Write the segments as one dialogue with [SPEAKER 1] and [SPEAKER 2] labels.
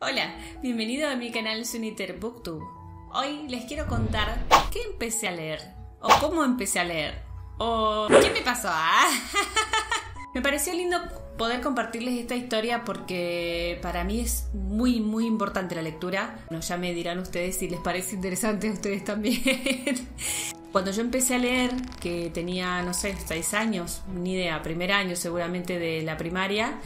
[SPEAKER 1] Hola, bienvenido a mi canal Suniter Booktube. Hoy les quiero contar qué empecé a leer, o cómo empecé a leer, o qué me pasó. Me pareció lindo poder compartirles esta historia porque para mí es muy importante la lectura. Bueno, ya me dirán ustedes si les parece interesante a ustedes también. Cuando yo empecé a leer, que tenía, no sé, 6 años, ni idea, primer año seguramente de la primaria,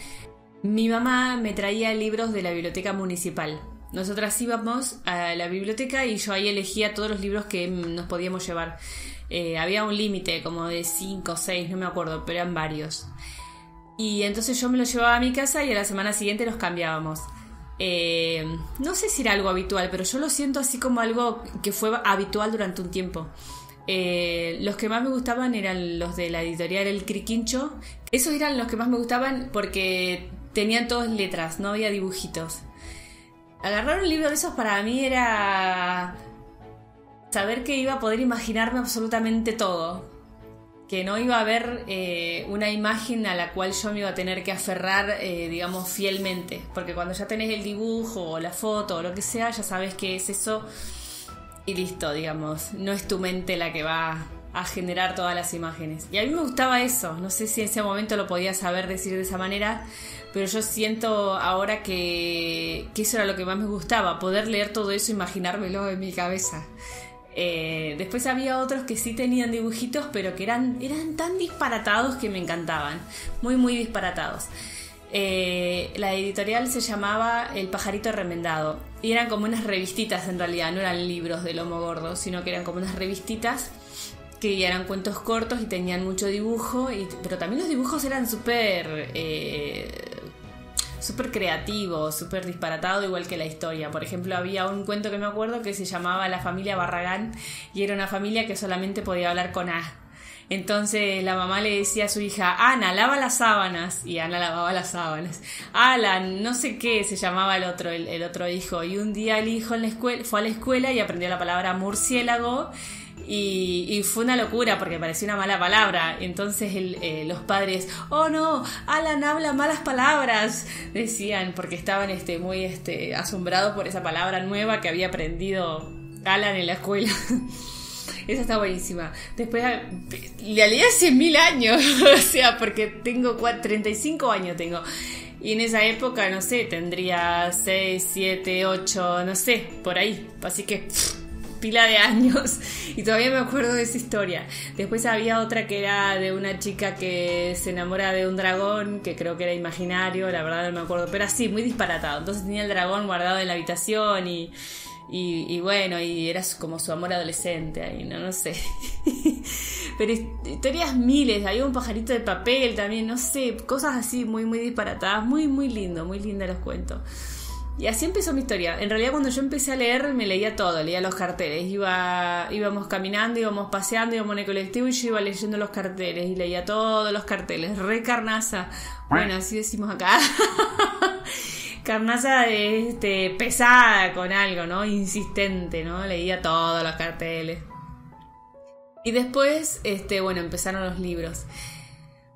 [SPEAKER 1] mi mamá me traía libros de la biblioteca municipal. Nosotras íbamos a la biblioteca y yo ahí elegía todos los libros que nos podíamos llevar. Había un límite como de 5 o 6, no me acuerdo, pero eran varios. Y entonces yo me los llevaba a mi casa y a la semana siguiente los cambiábamos. No sé si era algo habitual, pero yo lo siento así como algo que fue habitual durante un tiempo. Los que más me gustaban eran los de la editorial El Criquincho. Esos eran los que más me gustaban porque tenían todas letras, no había dibujitos. Agarrar un libro de esos para mí era saber que iba a poder imaginarme absolutamente todo, que no iba a haber una imagen a la cual yo me iba a tener que aferrar, digamos, fielmente, porque cuando ya tenés el dibujo o la foto o lo que sea, ya sabes que es eso y listo, digamos, no es tu mente la que va a generar todas las imágenes. Y a mí me gustaba eso, no sé si en ese momento lo podía saber decir de esa manera, pero yo siento ahora que eso era lo que más me gustaba, poder leer todo eso e imaginármelo en mi cabeza. Después había otros que sí tenían dibujitos, pero que eran tan disparatados que me encantaban, muy disparatados. La editorial se llamaba El Pajarito Remendado y eran como unas revistitas, en realidad no eran libros de lomo gordo, sino que eran como unas revistitas que eran cuentos cortos y tenían mucho dibujo, pero también los dibujos eran súper creativo, súper disparatado, igual que la historia. Por ejemplo, había un cuento que me acuerdo que se llamaba La familia Barragán y era una familia que solamente podía hablar con A. Entonces la mamá le decía a su hija: Ana, lava las sábanas, y Ana lavaba las sábanas. Alan, no sé qué se llamaba el otro hijo, y un día el hijo fue a la escuela y aprendió la palabra murciélago. Y fue una locura porque parecía una mala palabra. Entonces los padres: oh no, Alan habla malas palabras, decían, porque estaban muy asombrados por esa palabra nueva que había aprendido Alan en la escuela. Esa está buenísima. Después la leí hace 1000 años, o sea, porque tengo 35 años tengo. Y en esa época, no sé, tendría 6, 7, 8, no sé, por ahí. Así que pila de años y todavía me acuerdo de esa historia. Después había otra que era de una chica que se enamora de un dragón, que creo que era imaginario, la verdad no me acuerdo, pero así, muy disparatado. Entonces tenía el dragón guardado en la habitación y bueno, y era como su amor adolescente ahí, no sé. Pero historias miles, había un pajarito de papel también, no sé, cosas así muy disparatadas, muy lindo, muy linda los cuentos. Y así empezó mi historia. En realidad, cuando yo empecé a leer, me leía todo, leía los carteles. Íbamos caminando, íbamos paseando, íbamos en el colectivo y yo iba leyendo los carteles y leía todos los carteles. Re carnaza. Bueno, así decimos acá. Carnaza pesada con algo, ¿no? Insistente, ¿no? Leía todos los carteles. Y después, bueno, empezaron los libros.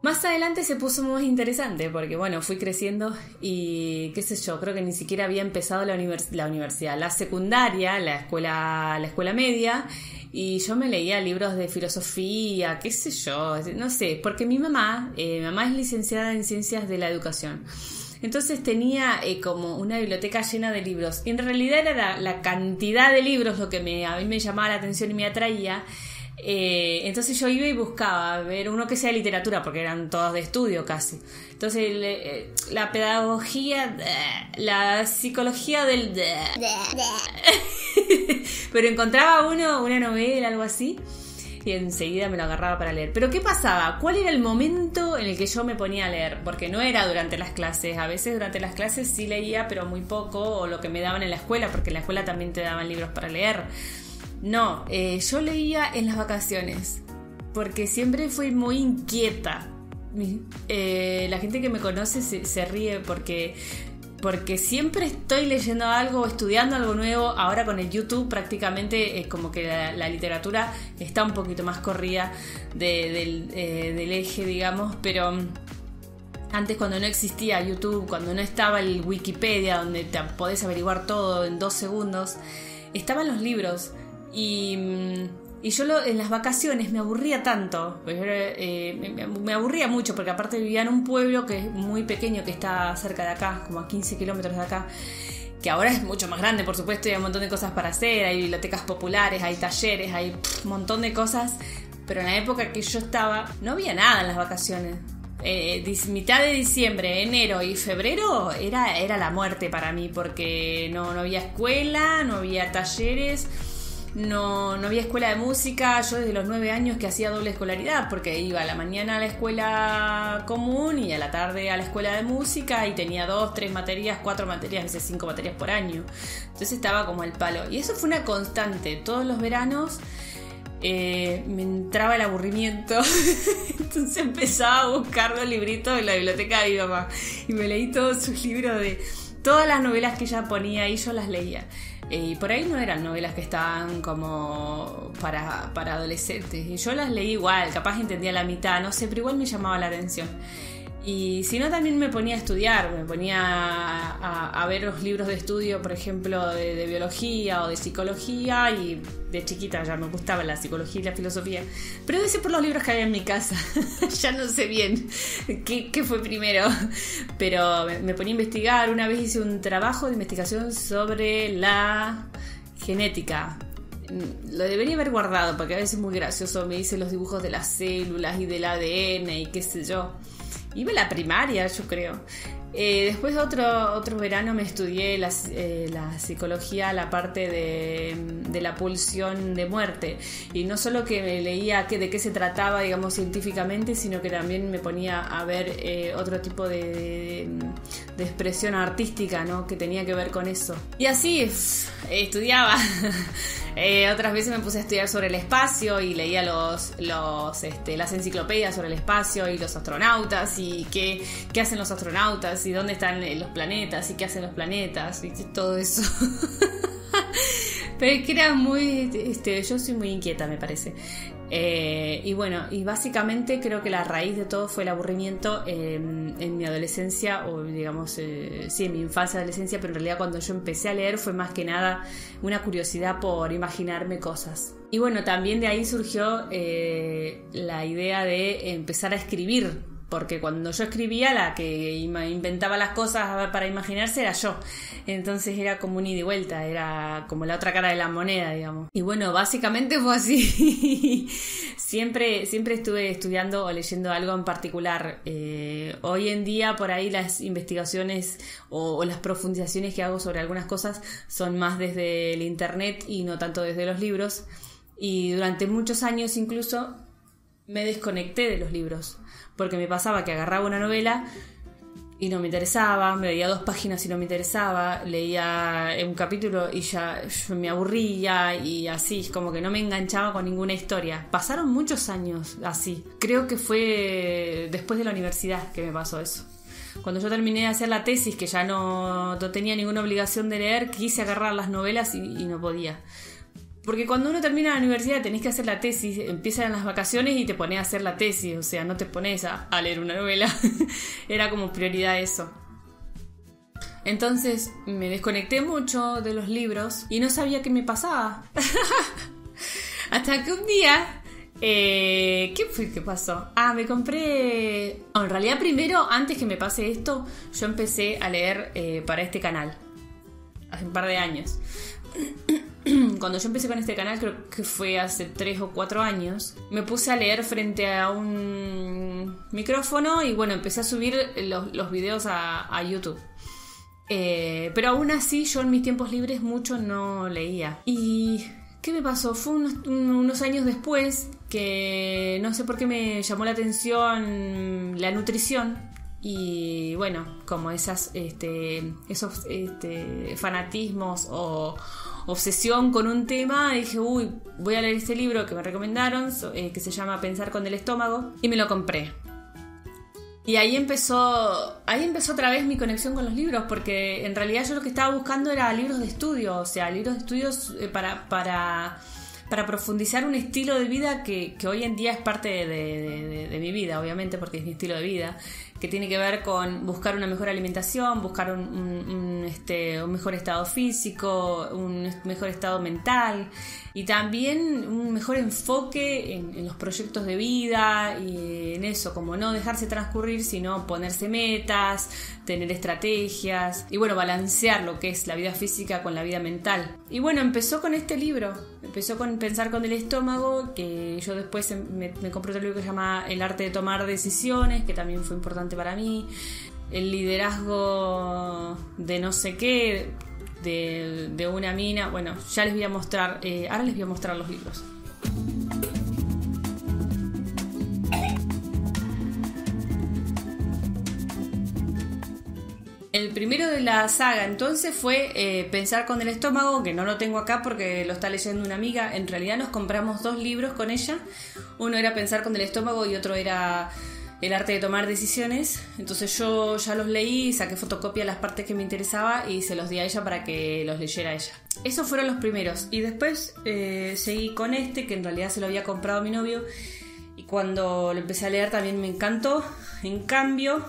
[SPEAKER 1] Más adelante se puso muy interesante porque, bueno, fui creciendo y, qué sé yo, creo que ni siquiera había empezado la universidad, la secundaria, la escuela media, y yo me leía libros de filosofía, qué sé yo, no sé, porque mi mamá es licenciada en Ciencias de la Educación. Entonces tenía como una biblioteca llena de libros. Y en realidad era la cantidad de libros lo que a mí me llamaba la atención y me atraía. Entonces yo iba y buscaba ver uno que sea de literatura, porque eran todos de estudio casi. Entonces la pedagogía, la psicología del... Pero encontraba una novela, algo así, y enseguida me lo agarraba para leer. Pero ¿qué pasaba? ¿Cuál era el momento en el que yo me ponía a leer? Porque no era durante las clases. A veces durante las clases sí leía, pero muy poco, o lo que me daban en la escuela, porque en la escuela también te daban libros para leer. No, yo leía en las vacaciones, porque siempre fui muy inquieta. La gente que me conoce se ríe porque siempre estoy leyendo algo o estudiando algo nuevo. Ahora con el YouTube prácticamente es como que la literatura está un poquito más corrida del eje, digamos, pero Antes, cuando no existía YouTube, cuando no estaba el Wikipedia, donde te podés averiguar todo en 2 segundos, estaban los libros. Y yo en las vacaciones me aburría tanto, me aburría mucho, porque aparte vivía en un pueblo que es muy pequeño, que está cerca de acá, como a 15 kilómetros de acá, que ahora es mucho más grande, por supuesto, y hay un montón de cosas para hacer, hay bibliotecas populares, hay talleres, hay un montón de cosas, pero en la época que yo estaba no había nada en las vacaciones. Mitad de diciembre, enero y febrero era la muerte para mí, porque no había escuela, no había talleres, no había escuela de música. Yo desde los 9 años que hacía doble escolaridad, porque iba a la mañana a la escuela común y a la tarde a la escuela de música, y tenía 2, 3 materias, 4 materias, a veces 5 materias por año. Entonces estaba como el palo. Y eso fue una constante. Todos los veranos me entraba el aburrimiento. Entonces empezaba a buscar los libritos en la biblioteca de mi mamá. Y me leí todos sus libros de todas las novelas que ella ponía y yo las leía. Y por ahí no eran novelas que estaban como para adolescentes. Y yo las leí igual, capaz entendía la mitad, no sé, pero igual me llamaba la atención. Y si no, también me ponía a estudiar, me ponía a ver los libros de estudio, por ejemplo, de biología o de psicología, y de chiquita ya me gustaba la psicología y la filosofía, pero debe ser por los libros que había en mi casa. Ya no sé bien qué fue primero, pero me ponía a investigar. Una vez hice un trabajo de investigación sobre la genética. Lo debería haber guardado porque a veces es muy gracioso, me hice los dibujos de las células y del ADN y qué sé yo. Iba a la primaria, yo creo. Después de otro verano me estudié la psicología, la parte de la pulsión de muerte. Y no solo que me leía de qué se trataba, digamos, científicamente, sino que también me ponía a ver otro tipo de expresión artística, ¿no?, que tenía que ver con eso. Y así estudiaba. Otras veces me puse a estudiar sobre el espacio y leía las enciclopedias sobre el espacio y los astronautas y qué hacen los astronautas y dónde están los planetas y qué hacen los planetas y todo eso. Pero es que era muy... yo soy muy inquieta, me parece. Y bueno, y básicamente creo que la raíz de todo fue el aburrimiento en mi adolescencia, o digamos, sí, en mi infancia, adolescencia, pero en realidad cuando yo empecé a leer fue más que nada una curiosidad por imaginarme cosas. Y bueno, también de ahí surgió la idea de empezar a escribir, porque cuando yo escribía, la que inventaba las cosas para imaginarse era yo. Entonces era como un ida y vuelta, era como la otra cara de la moneda, digamos. Y bueno, básicamente fue así. Siempre estuve estudiando o leyendo algo en particular. Hoy en día, por ahí, las investigaciones o las profundizaciones que hago sobre algunas cosas son más desde el internet y no tanto desde los libros. Y durante muchos años incluso me desconecté de los libros, porque me pasaba que agarraba una novela y no me interesaba, me leía 2 páginas y no me interesaba, leía un capítulo y ya me aburría, y así, como que no me enganchaba con ninguna historia. Pasaron muchos años así. Creo que fue después de la universidad que me pasó eso. Cuando yo terminé de hacer la tesis, que ya no tenía ninguna obligación de leer, quise agarrar las novelas y no podía. Porque cuando uno termina la universidad tenés que hacer la tesis, empiezan las vacaciones y te pones a hacer la tesis, o sea, no te pones a leer una novela. Era como prioridad eso. Entonces me desconecté mucho de los libros y no sabía qué me pasaba. Hasta que un día... ¿qué fue que pasó? Me compré... en realidad primero, antes que me pase esto, yo empecé a leer para este canal. Hace un par de años. Cuando yo empecé con este canal, creo que fue hace 3 o 4 años, me puse a leer frente a un micrófono y bueno, empecé a subir los videos a YouTube. Pero aún así yo en mis tiempos libres mucho no leía. ¿Y qué me pasó? Fue unos años después que no sé por qué me llamó la atención la nutrición. Y bueno, como esos fanatismos o obsesión con un tema, dije, voy a leer este libro que me recomendaron, que se llama Pensar con el estómago, y me lo compré. Y ahí empezó otra vez mi conexión con los libros, porque en realidad yo lo que estaba buscando era libros de estudio, o sea, libros de estudios para profundizar un estilo de vida que hoy en día es parte de mi vida, obviamente, porque es mi estilo de vida, que tiene que ver con buscar una mejor alimentación, buscar un mejor estado físico, un mejor estado mental y también un mejor enfoque en los proyectos de vida y en eso, como no dejarse transcurrir, sino ponerse metas, tener estrategias y bueno, balancear lo que es la vida física con la vida mental. Y bueno, empezó con este libro, empezó con Pensar con el estómago, que yo después me compré otro libro que se llama El arte de tomar decisiones, que también fue importante para mí, el liderazgo de no sé qué, de una mina. Bueno, ya les voy a mostrar, ahora les voy a mostrar los libros. El primero de la saga entonces fue Pensar con el estómago, que no lo tengo acá porque lo está leyendo una amiga. En realidad nos compramos 2 libros con ella. Uno era Pensar con el estómago y otro era El arte de tomar decisiones. Entonces yo ya los leí, saqué fotocopia de las partes que me interesaba y se los di a ella para que los leyera ella. Esos fueron los primeros. Y después seguí con este, que en realidad se lo había comprado a mi novio. Y cuando lo empecé a leer también me encantó. En cambio,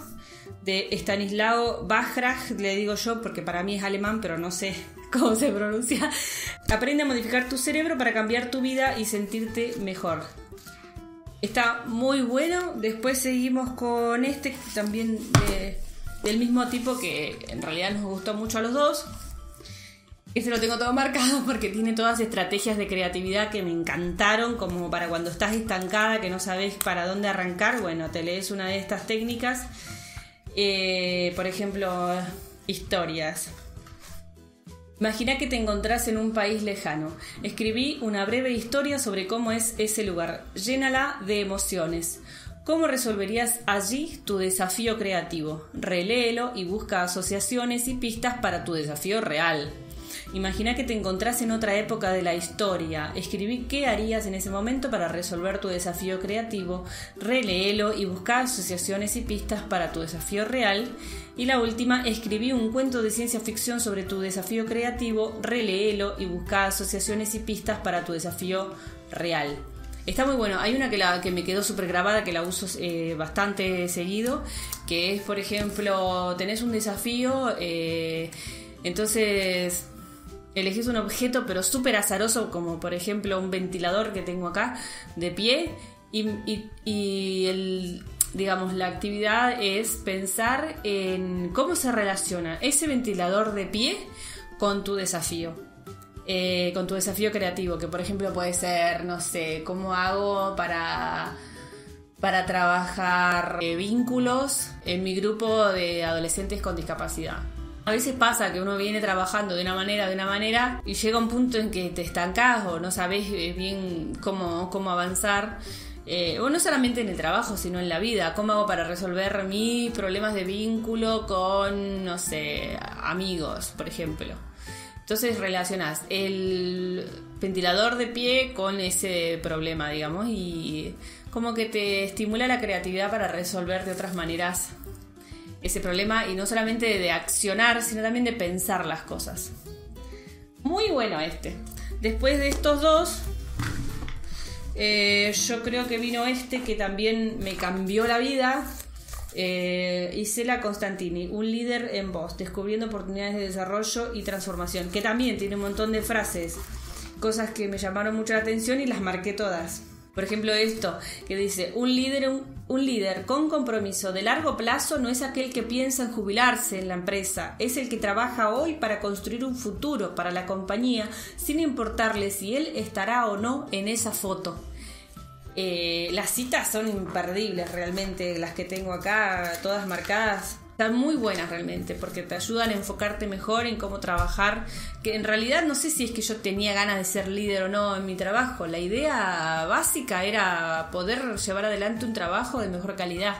[SPEAKER 1] de Stanislao Bajrach, le digo yo porque para mí es alemán, pero no sé cómo se pronuncia. Aprende a modificar tu cerebro para cambiar tu vida y sentirte mejor. Está muy bueno. Después seguimos con este también del mismo tipo, que en realidad nos gustó mucho a los dos. Este lo tengo todo marcado porque tiene todas estrategias de creatividad que me encantaron, como para cuando estás estancada, que no sabes para dónde arrancar. Bueno, te lees una de estas técnicas. Por ejemplo, historias. Imagina que te encontrás en un país lejano. Escribí una breve historia sobre cómo es ese lugar. Llénala de emociones. ¿Cómo resolverías allí tu desafío creativo? Reléelo y busca asociaciones y pistas para tu desafío real. Imagina que te encontrás en otra época de la historia. Escribí qué harías en ese momento para resolver tu desafío creativo. Reléelo y busca asociaciones y pistas para tu desafío real. Y la última, escribí un cuento de ciencia ficción sobre tu desafío creativo. Reléelo y busca asociaciones y pistas para tu desafío real. Está muy bueno. Hay una que me quedó súper grabada, que la uso bastante seguido, que es, por ejemplo, tenés un desafío, entonces elegís un objeto pero súper azaroso, como por ejemplo un ventilador que tengo acá de pie, digamos, la actividad es pensar en cómo se relaciona ese ventilador de pie con tu desafío. Con tu desafío creativo, que por ejemplo puede ser, no sé, cómo hago para trabajar vínculos en mi grupo de adolescentes con discapacidad. A veces pasa que uno viene trabajando de una manera y llega un punto en que te estancás o no sabes bien cómo avanzar. O no solamente en el trabajo, sino en la vida. ¿Cómo hago para resolver mis problemas de vínculo con, no sé, amigos, por ejemplo? Entonces relacionás el ventilador de pie con ese problema, digamos, y como que te estimula la creatividad para resolver de otras maneras ese problema, y no solamente de accionar, sino también de pensar las cosas. Muy bueno este. Después de estos dos, yo creo que vino este que también me cambió la vida. Isela Constantini, un líder en voz, descubriendo oportunidades de desarrollo y transformación, que también tiene un montón de frases, cosas que me llamaron mucho la atención y las marqué todas. Por ejemplo, esto que dice: un líder con compromiso de largo plazo no es aquel que piensa en jubilarse en la empresa, es el que trabaja hoy para construir un futuro para la compañía, sin importarle si él estará o no en esa foto. Las citas son imperdibles realmente, las que tengo acá, todas marcadas. Están muy buenas realmente, porque te ayudan a enfocarte mejor en cómo trabajar, que en realidad no sé si es que yo tenía ganas de ser líder o no en mi trabajo. La idea básica era poder llevar adelante un trabajo de mejor calidad,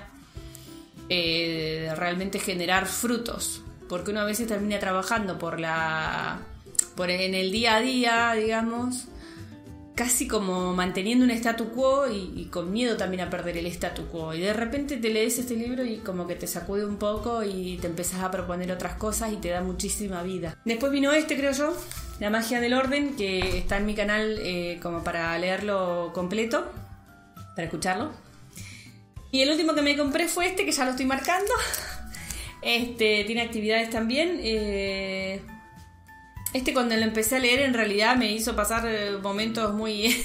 [SPEAKER 1] realmente generar frutos, porque uno a veces termina trabajando en el día a día, digamos, casi como manteniendo un statu quo y con miedo también a perder el statu quo. Y de repente te lees este libro y como que te sacude un poco y te empezás a proponer otras cosas y te da muchísima vida. Después vino este, creo yo, La magia del orden, que está en mi canal como para leerlo completo, para escucharlo. Y el último que me compré fue este, que ya lo estoy marcando. Tiene actividades también. Cuando lo empecé a leer en realidad me hizo pasar momentos muy,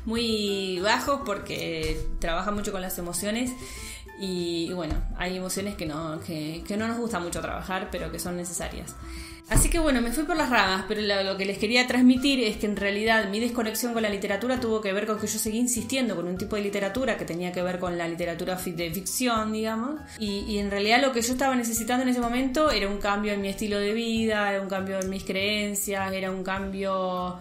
[SPEAKER 1] muy bajos porque trabaja mucho con las emociones y bueno, hay emociones que no nos gusta mucho trabajar, pero que son necesarias. Así que bueno, me fui por las ramas, pero lo que les quería transmitir es que en realidad mi desconexión con la literatura tuvo que ver con que yo seguí insistiendo con un tipo de literatura que tenía que ver con la literatura de ficción, digamos, y en realidad lo que yo estaba necesitando en ese momento era un cambio en mi estilo de vida, era un cambio en mis creencias, era un cambio...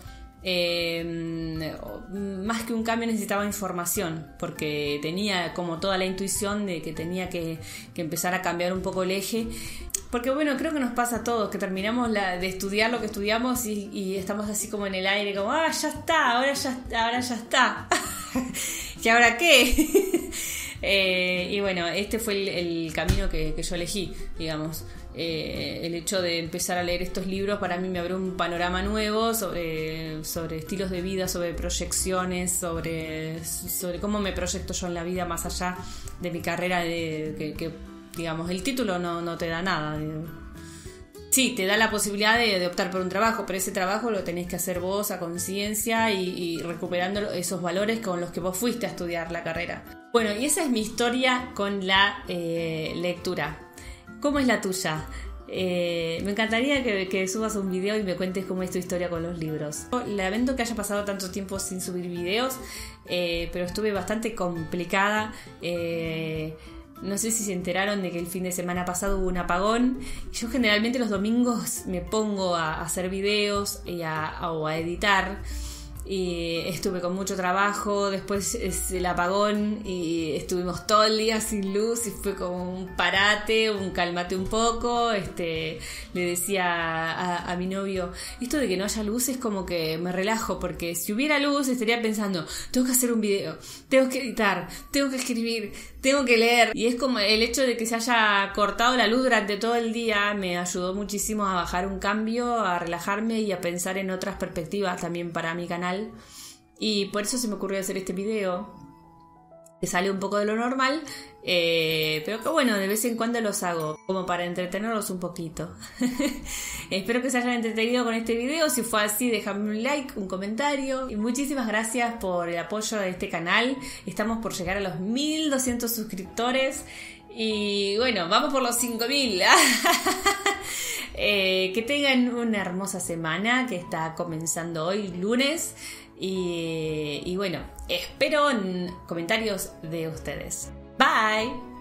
[SPEAKER 1] más que un cambio necesitaba información, porque tenía como toda la intuición de que tenía que empezar a cambiar un poco el eje. Porque bueno, creo que nos pasa a todos, que terminamos de estudiar lo que estudiamos y estamos así como en el aire, como, ya está, ahora ya está. ¿Y ahora qué? Y bueno, este fue el camino que yo elegí, digamos. El hecho de empezar a leer estos libros para mí me abrió un panorama nuevo sobre estilos de vida, sobre proyecciones, sobre cómo me proyecto yo en la vida más allá de mi carrera, que digamos, el título no te da nada. Sí, te da la posibilidad de optar por un trabajo, pero ese trabajo lo tenés que hacer vos a conciencia y recuperando esos valores con los que vos fuiste a estudiar la carrera. Bueno, y esa es mi historia con la lectura. ¿Cómo es la tuya? Me encantaría que subas un video y me cuentes cómo es tu historia con los libros. Lamento que haya pasado tanto tiempo sin subir videos, pero estuve bastante complicada. No sé si se enteraron de que el fin de semana pasado hubo un apagón. Yo generalmente los domingos me pongo a hacer videos o a editar. Y estuve con mucho trabajo, después es el apagón y estuvimos todo el día sin luz y fue como un parate, un cálmate un poco. Le decía a mi novio, esto de que no haya luz es como que me relajo, porque si hubiera luz estaría pensando, tengo que hacer un video, tengo que editar, tengo que escribir, tengo que leer. Y es como el hecho de que se haya cortado la luz durante todo el día me ayudó muchísimo a bajar un cambio, a relajarme y a pensar en otras perspectivas también para mi canal. Y por eso se me ocurrió hacer este video, que sale un poco de lo normal, pero que bueno, de vez en cuando los hago, como para entretenerlos un poquito. Espero que se hayan entretenido con este video. Si fue así, déjame un like, un comentario. Y muchísimas gracias por el apoyo de este canal. Estamos por llegar a los 1200 suscriptores. Y bueno, vamos por los 5000. Que tengan una hermosa semana que está comenzando hoy, lunes. Y bueno, espero comentarios de ustedes. Bye.